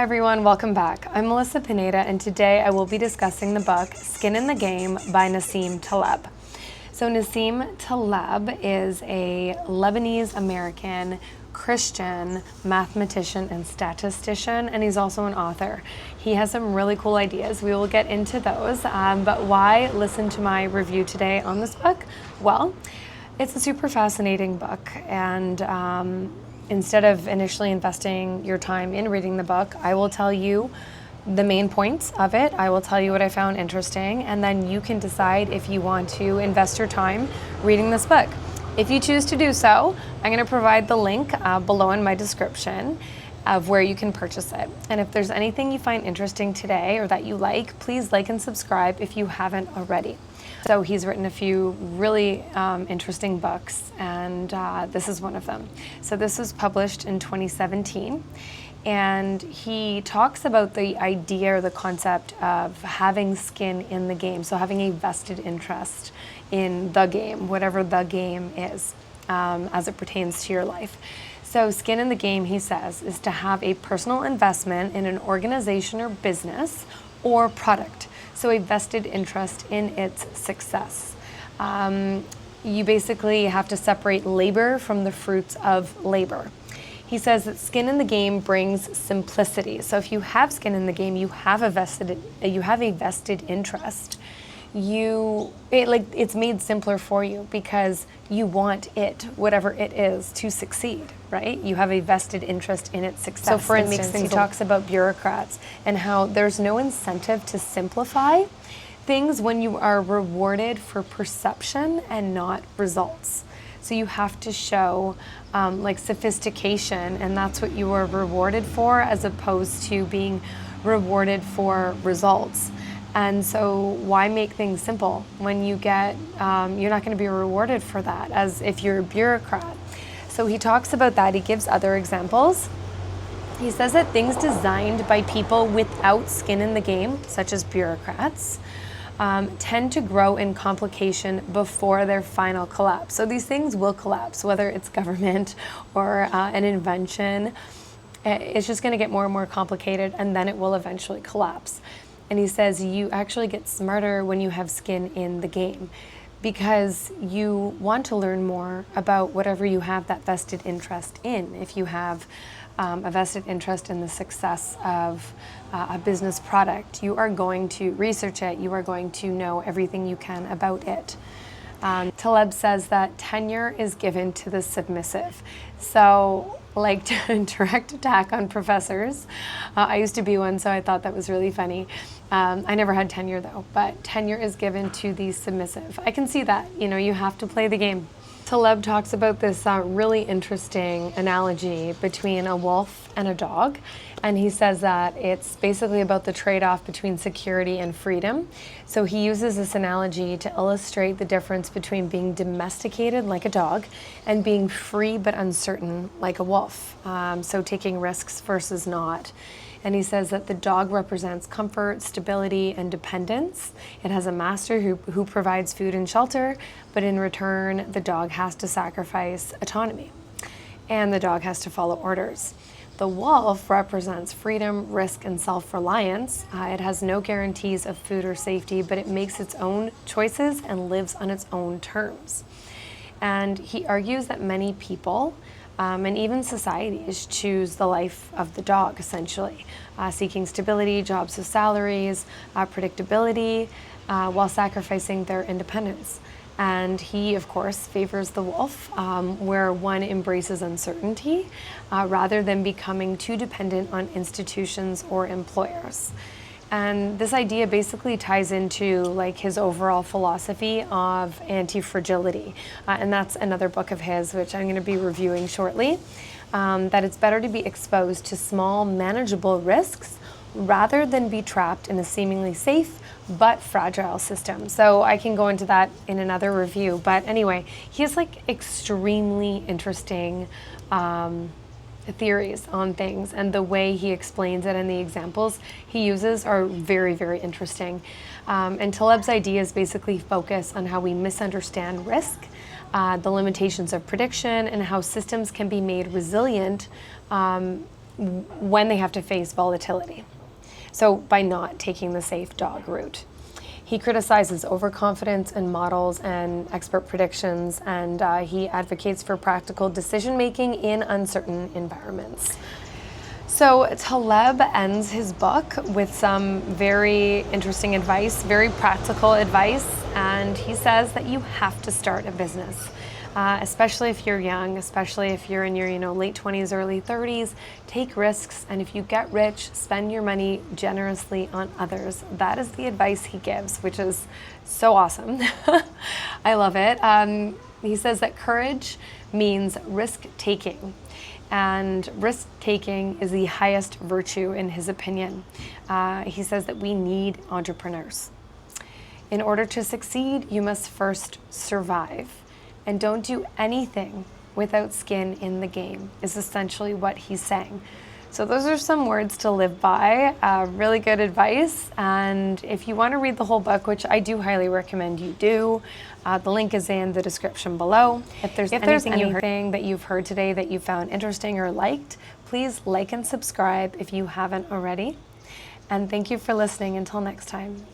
Hi everyone, welcome back. I'm Melissa Pineda, and today I will be discussing the book Skin in the Game by Nassim Taleb. So Nassim Taleb is a Lebanese-American Christian mathematician and statistician, and he's also an author. He has some really cool ideas. We will get into those, but why listen to my review today on this book? Well, it's a super fascinating book, and instead of initially investing your time in reading the book, I will tell you the main points of it. I will tell you what I found interesting, and then you can decide if you want to invest your time reading this book. If you choose to do so, I'm going to provide the link below in my description of where you can purchase it. And if there's anything you find interesting today or that you like, please like and subscribe if you haven't already. So he's written a few really interesting books, and this is one of them. So this was published in 2017, and he talks about the idea or the concept of having skin in the game, so having a vested interest in the game, whatever the game is, as it pertains to your life. So skin in the game, he says, is to have a personal investment in an organization or business or product. So a vested interest in its success. You basically have to separate labor from the fruits of labor. He says that skin in the game brings simplicity. So if you have skin in the game, you have a vested interest. It's made simpler for you because you want it, whatever it is, to succeed, right? You have a vested interest in its success. So for instance, he talks about bureaucrats and how there's no incentive to simplify things when you are rewarded for perception and not results. So you have to show sophistication, and that's what you are rewarded for, as opposed to being rewarded for results. And so why make things simple when you get, you're not going to be rewarded for that as if you're a bureaucrat. So he talks about that. He gives other examples. He says that things designed by people without skin in the game, such as bureaucrats, tend to grow in complication before their final collapse. So these things will collapse, whether it's government or an invention. It's just going to get more and more complicated, and then it will eventually collapse. And he says you actually get smarter when you have skin in the game because you want to learn more about whatever you have that vested interest in. If you have a vested interest in the success of a business product, you are going to research it. You are going to know everything you can about it. Taleb says that tenure is given to the submissive. So, like direct attack on professors. I used to be one, so I thought that was really funny. I never had tenure though, but tenure is given to the submissive. I can see that, you have to play the game. Taleb talks about this really interesting analogy between a wolf and a dog, and he says that it's basically about the trade-off between security and freedom. So he uses this analogy to illustrate the difference between being domesticated like a dog and being free but uncertain like a wolf, so taking risks versus not. And he says that the dog represents comfort, stability, and dependence. It has a master who provides food and shelter, but in return, the dog has to sacrifice autonomy, and the dog has to follow orders. The wolf represents freedom, risk, and self-reliance. It has no guarantees of food or safety, but it makes its own choices and lives on its own terms. And he argues that many people and even societies choose the life of the dog, essentially, seeking stability, jobs with salaries, predictability, while sacrificing their independence. And he, of course, favors the wolf, where one embraces uncertainty rather than becoming too dependent on institutions or employers. And this idea basically ties into his overall philosophy of anti-fragility. And that's another book of his, which I'm going to be reviewing shortly, that it's better to be exposed to small, manageable risks rather than be trapped in a seemingly safe but fragile system. So I can go into that in another review. But anyway, he has extremely interesting theories on things, and the way he explains it and the examples he uses are very, very interesting. And Taleb's ideas basically focus on how we misunderstand risk, the limitations of prediction, and how systems can be made resilient when they have to face volatility. So by not taking the safe dog route. He criticizes overconfidence in models and expert predictions, and he advocates for practical decision-making in uncertain environments. So Taleb ends his book with some very interesting advice, very practical advice, and he says that you have to start a business. Especially if you're young, especially if you're in your late 20s, early 30s, take risks, and if you get rich, spend your money generously on others. That is the advice he gives, which is so awesome. I love it. He says that courage means risk-taking, and risk-taking is the highest virtue in his opinion. He says that we need entrepreneurs. In order to succeed, you must first survive. And don't do anything without skin in the game, is essentially what he's saying. So those are some words to live by, really good advice. And if you want to read the whole book, which I do highly recommend you do, the link is in the description below. If there's anything that you've heard today that you found interesting or liked, please like and subscribe if you haven't already. And thank you for listening. Until next time.